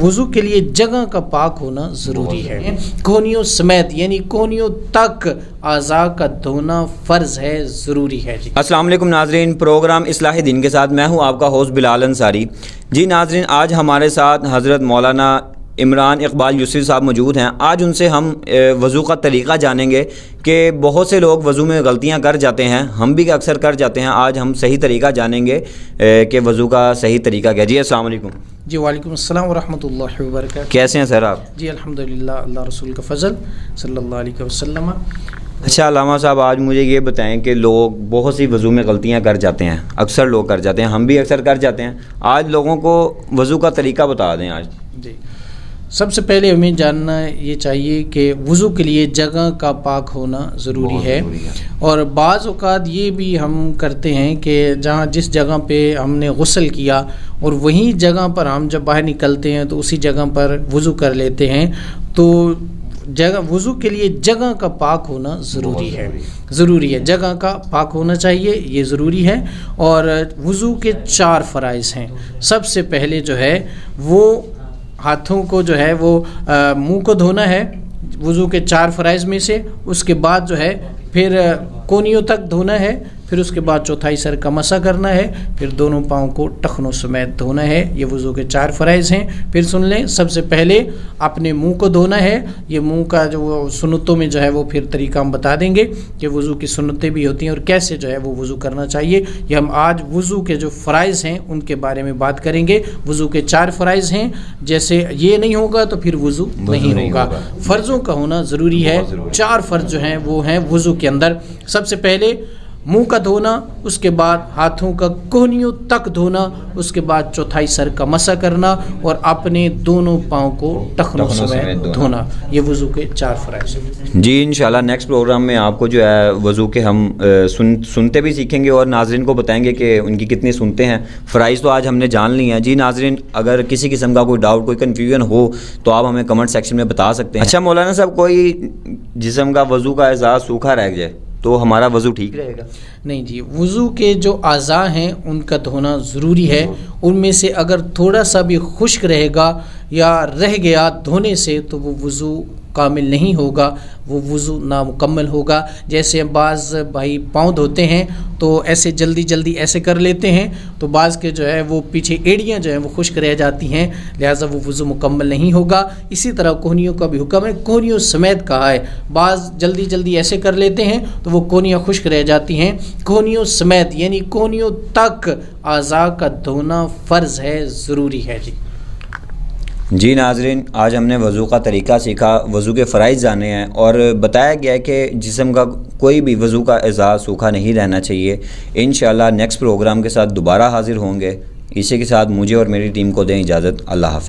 وضو کے لیے جگہ کا پاک ہونا ضروری ہے. کونیوں سمیت یعنی کونیوں تک اعضاء کا دھونا فرض ہے، ضروری ہے. جی السلام علیکم ناظرین، پروگرام اصلاح دین کے ساتھ میں ہوں آپ کا ہوسٹ بلال انصاری. جی ناظرین، آج ہمارے ساتھ حضرت مولانا عمران اقبال یوسف صاحب موجود ہیں. آج ان سے ہم وضو کا طریقہ جانیں گے کہ بہت سے لوگ وضو میں غلطیاں کر جاتے ہیں، ہم بھی اکثر کر جاتے ہیں. آج ہم صحیح طریقہ جانیں گے کہ وضو کا صحیح طریقہ کیا. جی السلام علیکم. جی وعلیکم السلام ورحمۃ اللہ وبرکاتہ. کیسے ہیں سر آپ؟ جی الحمدللہ، اللہ رسول کا فضل صلی اللہ علیہ وسلم. اچھا علامہ صاحب، آج مجھے یہ بتائیں کہ لوگ بہت سی وضو میں غلطیاں کر جاتے ہیں، اکثر لوگ کر جاتے ہیں، ہم بھی اکثر کر جاتے ہیں. آج لوگوں کو وضو کا طریقہ بتا دیں. آج جی سب سے پہلے ہمیں جاننا یہ چاہیے کہ وضو کے لیے جگہ کا پاک ہونا ضروری ہے. اور بعض اوقات یہ بھی ہم کرتے ہیں کہ جس جگہ پہ ہم نے غسل کیا اور وہیں جگہ پر ہم جب باہر نکلتے ہیں تو اسی جگہ پر وضو کر لیتے ہیں. تو وضو کے لیے جگہ کا پاک ہونا ضروری ہے. جگہ کا پاک ہونا چاہیے، یہ ضروری ہے. اور وضو کے 4 فرائض ہیں. سب سے پہلے جو ہے وہ ہاتھوں کو جو ہے وہ منہ کو دھونا ہے، وضو کے 4 فرائض میں سے. اس کے بعد جو ہے پھر کونیوں تک دھونا ہے، پھر اس کے بعد چوتھائی سر کا مسح کرنا ہے، پھر دونوں پاؤں کو ٹخنوں سمیت دھونا ہے. یہ وضو کے 4 فرائض ہیں. پھر سن لیں، سب سے پہلے اپنے منہ کو دھونا ہے. یہ منہ کا جو سنتوں میں جو ہے وہ پھر طریقہ ہم بتا دیں گے کہ وضو کی سنتیں بھی ہوتی ہیں اور کیسے جو ہے وہ وضو کرنا چاہیے. یہ ہم آج وضو کے جو فرائض ہیں ان کے بارے میں بات کریں گے. وضو کے 4 فرائض ہیں، جیسے یہ نہیں ہوگا تو پھر وضو نہیں ہوگا. فرضوں کا ہونا ضروری ہے. 4 فرض جو ہیں وہ ہیں وضو کے اندر. سب سے پہلے منہ کا دھونا، اس کے بعد ہاتھوں کا کونیوں تک دھونا، اس کے بعد چوتھائی سر کا مسح کرنا اور اپنے دونوں پاؤں کو ٹخنوں سمیت دھونا. یہ وضو کے 4 فرائض ہیں. جی انشاءاللہ نیکسٹ پروگرام میں آپ کو جو ہے وضو کے ہم سنتے بھی سیکھیں گے اور ناظرین کو بتائیں گے کہ ان کی کتنی سنتے ہیں. فرائض تو آج ہم نے جان لی ہیں. جی ناظرین، اگر کسی قسم کا کوئی ڈاؤٹ، کوئی کنفیوژن ہو تو آپ ہمیں کمنٹ سیکشن میں بتا سکتے ہیں. اچھا مولانا صاحب، کوئی جسم کا وضو کا اعضاء سوکھا رہ جائے تو ہمارا وضو ٹھیک رہے گا؟ نہیں جی، وضو کے جو اعضاء ہیں ان کا دھونا ضروری ہے. ان میں سے اگر تھوڑا سا بھی خشک رہے گا یا رہ گیا دھونے سے تو وہ وضو کامل نہیں ہوگا، وہ وضو نامکمل ہوگا. جیسے بعض بھائی پاؤں دھوتے ہیں تو ایسے جلدی ایسے کر لیتے ہیں تو بعض کے جو ہے وہ پیچھے ایڑیاں جو ہیں وہ خشک رہ جاتی ہیں، لہٰذا وہ وضو مکمل نہیں ہوگا. اسی طرح کونیوں کا بھی حکم ہے، کونیوں سمیت کہا ہے. بعض جلدی ایسے کر لیتے ہیں تو وہ کونیاں خشک رہ جاتی ہیں. کونیوں سمیت یعنی کونیوں تک اعضاء کا دھونا فرض ہے، ضروری ہے. جی ناظرین، آج ہم نے وضو کا طریقہ سیکھا، وضو کے فرائض جانے ہیں اور بتایا گیا ہے کہ جسم کا کوئی بھی وضو کا اعضاء سوکھا نہیں رہنا چاہیے. انشاءاللہ نیکسٹ پروگرام کے ساتھ دوبارہ حاضر ہوں گے. اسی کے ساتھ مجھے اور میری ٹیم کو دیں اجازت. اللہ حافظ.